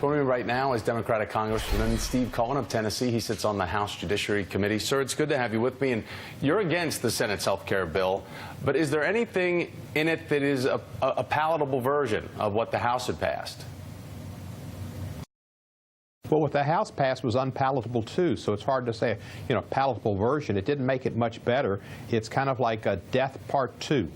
Joining me right now is Democratic Congressman Steve Cohen of Tennessee. He sits on the House Judiciary Committee. Sir, it's good to have you with me. And you're against the Senate's health care bill, but is there anything in it that is a palatable version of what the House had passed? Well, what the House passed was unpalatable, too, so it's hard to say, palatable version. It didn't make it much better. It's kind of like a death part 2.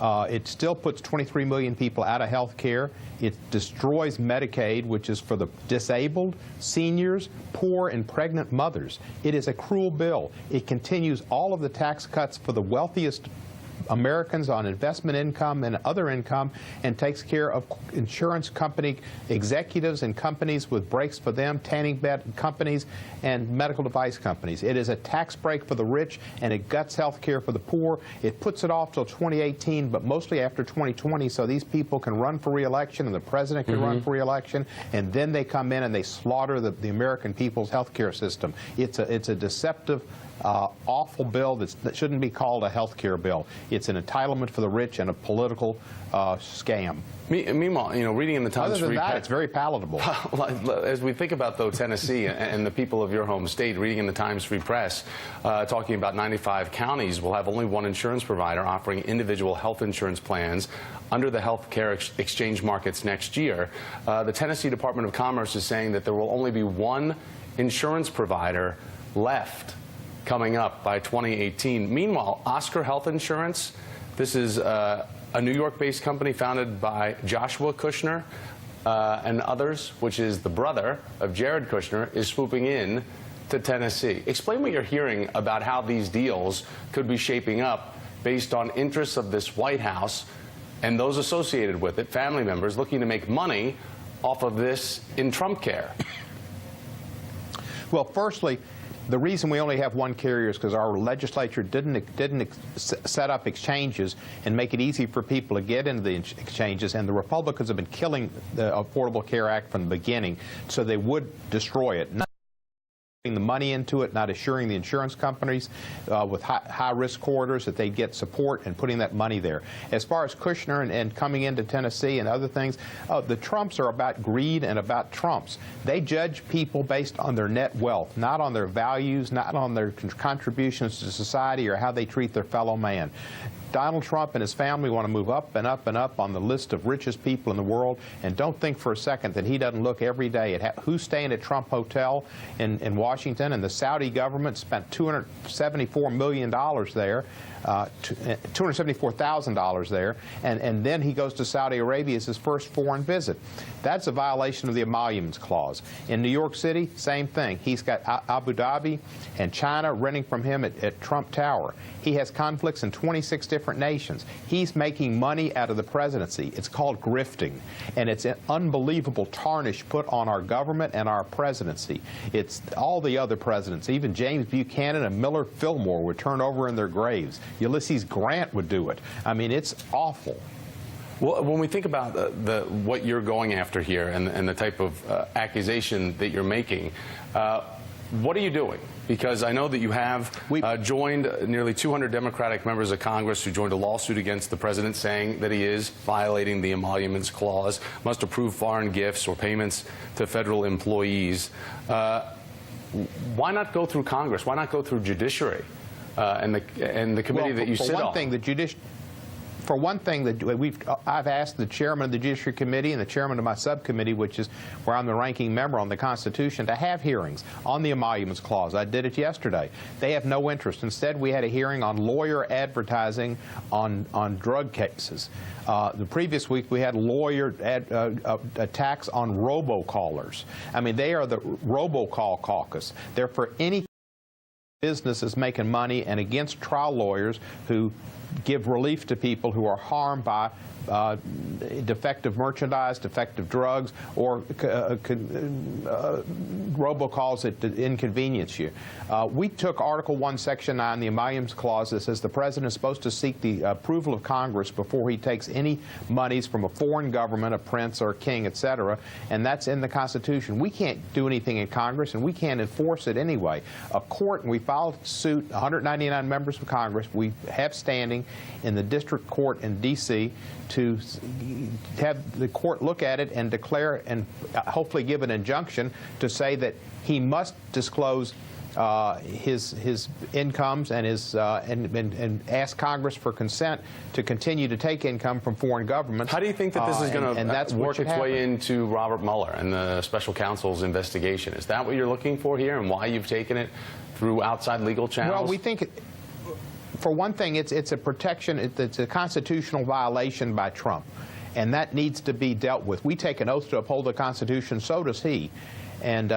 It still puts 23 million people out of health care. It destroys Medicaid, which is for the disabled, seniors, poor, and pregnant mothers. It is a cruel bill. It continues all of the tax cuts for the wealthiest Americans on investment income and other income, and takes care of insurance company executives and companies with breaks for them, tanning bed companies, and medical device companies. It is a tax break for the rich, and it guts health care for the poor. It puts it off till 2018, but mostly after 2020, so these people can run for re-election and the president can run for re-election, and then they come in and they slaughter the American people's health care system. It's a deceptive, awful bill that shouldn't be called a health care bill. It's an entitlement for the rich and a political scam. Meanwhile, reading in the Times Free Press, it's very palatable. As we think about, though, Tennessee and the people of your home state, reading in the Times Free Press, talking about 95 counties will have only one insurance provider offering individual health insurance plans under the health care exchange markets next year. The Tennessee Department of Commerce is saying that there will only be one insurance provider left coming up by 2018. Meanwhile, Oscar Health Insurance, this is a New York-based company founded by Joshua Kushner and others, which is the brother of Jared Kushner, is swooping in to Tennessee. Explain what you're hearing about how these deals could be shaping up based on interests of this White House and those associated with it, family members looking to make money off of this in Trump care. Well, firstly, the reason we only have one carrier is because our legislature didn't set up exchanges and make it easy for people to get into the exchanges, and the Republicans have been killing the Affordable Care Act from the beginning, so they would destroy it. Not putting the money into it, not assuring the insurance companies with high-risk corridors that they'd get support, and putting that money there. As far as Kushner and coming into Tennessee and other things, the Trumps are about greed and about Trumps. They judge people based on their net wealth, not on their values, not on their contributions to society or how they treat their fellow man. Donald Trump and his family want to move up and up and up on the list of richest people in the world, and don't think for a second that he doesn't look every day at who's staying at Trump Hotel in Washington, and the Saudi government spent $274 million there, $274,000 there, and then he goes to Saudi Arabia as his first foreign visit. That's a violation of the Emoluments Clause. In New York City, same thing. He's got Abu Dhabi and China renting from him at Trump Tower. He has conflicts in 26 different nations. He's making money out of the presidency. It's called grifting, and it's an unbelievable tarnish put on our government and our presidency. It's all the other presidents, even James Buchanan and Millard Fillmore, would turn over in their graves. Ulysses Grant would do it. I mean, it's awful. Well, when we think about what you're going after here and the type of accusation that you're making, what are you doing? Because I know that you have joined nearly 200 Democratic members of Congress who joined a lawsuit against the president saying that he is violating the Emoluments Clause, must approve foreign gifts or payments to federal employees. Why not go through Congress? Why not go through Judiciary and the committee that you sit on? For one thing, I've asked the chairman of the Judiciary Committee and the chairman of my subcommittee, which is where I'm the ranking member on the Constitution, to have hearings on the Emoluments Clause. I did it yesterday. They have no interest. Instead, we had a hearing on lawyer advertising on drug cases. The previous week, we had lawyer attacks on robocallers. I mean, they are the robocall caucus. They're for any businesses making money and against trial lawyers who give relief to people who are harmed by defective merchandise, defective drugs, or robocalls that inconvenience you. We took Article 1, Section 9, the Emoluments Clause, that says the president is supposed to seek the approval of Congress before he takes any monies from a foreign government, a prince or a king, etc., and that's in the Constitution. We can't do anything in Congress, and we can't enforce it anyway. A court, and we filed suit, 199 members of Congress, we have standing, in the district court in D.C. to have the court look at it and declare and hopefully give an injunction to say that he must disclose his incomes and and ask Congress for consent to continue to take income from foreign governments. How do you think that this is going to work its way happen. into Robert Mueller and the special counsel's investigation? Is that what you're looking for here, and why you've taken it through outside legal channels? Well, we think, for one thing, it's a protection. It's a constitutional violation by Trump, and that needs to be dealt with. We take an oath to uphold the Constitution. So does he. And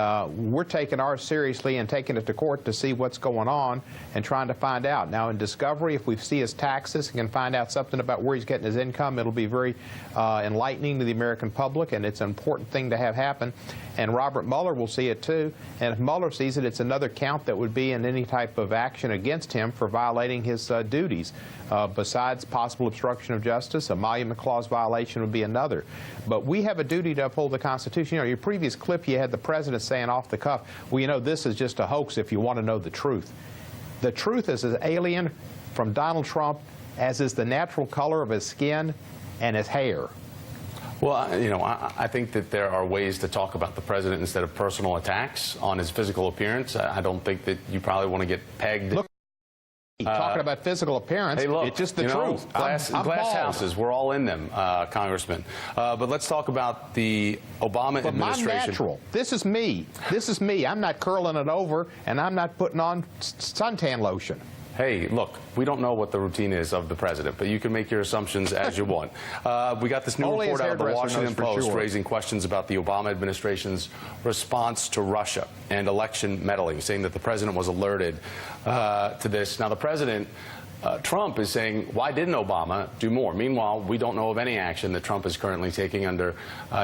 we're taking ours seriously and taking it to court to see what's going on and trying to find out. Now, in discovery, if we see his taxes and can find out something about where he's getting his income, it'll be very enlightening to the American public, and it's an important thing to have happen. And Robert Mueller will see it, too. And if Mueller sees it, it's another count that would be in any type of action against him for violating his duties. Besides possible obstruction of justice, Emoluments Clause violation would be another. But we have a duty to uphold the Constitution. You know, your previous clip, you had the president saying off the cuff, well, you know, this is just a hoax if you want to know the truth. The truth is as alien from Donald Trump as is the natural color of his skin and his hair. Well, you know, I think that there are ways to talk about the president instead of personal attacks on his physical appearance. I don't think that you probably want to get pegged. Look, talking about physical appearance, hey, look, it's just the truth. Glass houses, we're all in them, Congressman. But let's talk about the Obama administration. I'm natural. This is me. This is me. I'm not curling it over, and I'm not putting on suntan lotion. Hey, look, we don't know what the routine is of the president, but you can make your assumptions as you want. We got this new report out of the Washington Post raising questions about the Obama administration's response to Russia and election meddling, saying that the president was alerted to this. Now, the president, Trump, is saying, why didn't Obama do more? Meanwhile, we don't know of any action that Trump is currently taking under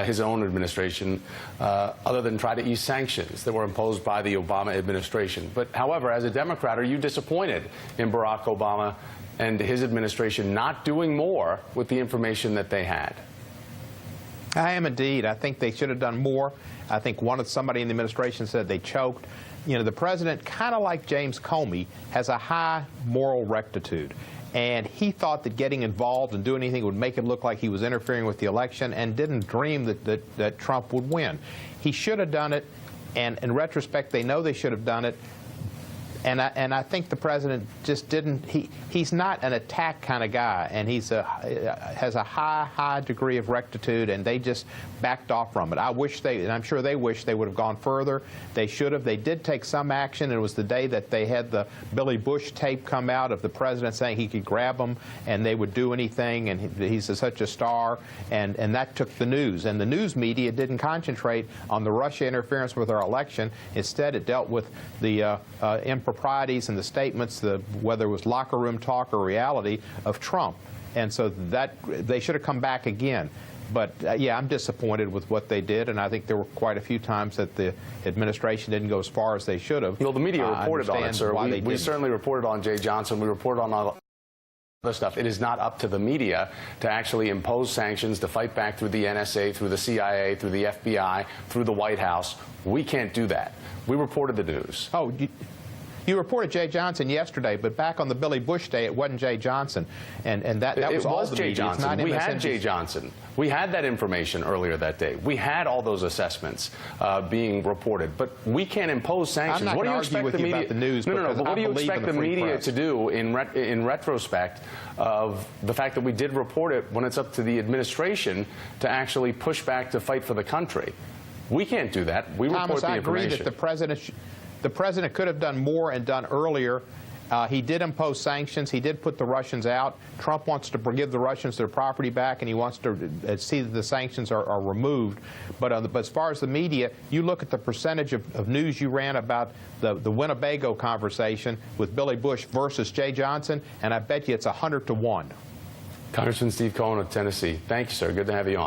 his own administration other than try to ease sanctions that were imposed by the Obama administration. But, however, as a Democrat, are you disappointed in Barack Obama and his administration not doing more with the information that they had? I am indeed. I think they should have done more. I think somebody in the administration said they choked. You know, the president, kind of like James Comey, has a high moral rectitude. And he thought that getting involved and doing anything would make it look like he was interfering with the election, and didn't dream that Trump would win. He should have done it, and in retrospect, they know they should have done it. And I think the president just didn't. He's not an attack kind of guy, and has a high degree of rectitude, and they just backed off from it. And I'm sure they wish they would have gone further. They should have. They did take some action. It was the day that they had the Billy Bush tape come out of the president saying he could grab them and they would do anything, and he's such a star, and that took the news. And the news media didn't concentrate on the Russia interference with our election. Instead, it dealt with the improprieties and the statements, whether it was locker room talk or reality, of Trump. And so that they should have come back again. But, yeah, I'm disappointed with what they did, and I think there were quite a few times that the administration didn't go as far as they should have. Well, the media reported on it, sir. We certainly reported on Jay Johnson. We reported on all other stuff. It is not up to the media to actually impose sanctions, to fight back through the NSA, through the CIA, through the FBI, through the White House. We can't do that. We reported the news. Oh, you reported Jay Johnson yesterday, but back on the Billy Bush day, it wasn't Jay Johnson, and that was all the Jay media. Johnson. It's not we MSNBC. had Jay Johnson. We had that information earlier that day. We had all those assessments being reported, but we can't impose sanctions. I'm not what do you argue expect with the you media? about the news. No. But what do you expect the media press to do in retrospect of the fact that we did report it when it's up to the administration to actually push back to fight for the country? We can't do that. We report the information. I agree that the president could have done more and done earlier. He did impose sanctions. He did put the Russians out. Trump wants to give the Russians their property back, and he wants to see that the sanctions are removed. But as far as the media, you look at the percentage of news you ran about the Winnebago conversation with Billy Bush versus Jay Johnson, and I bet you it's 100 to 1. Congressman Steve Cohen of Tennessee. Thank you, sir. Good to have you on.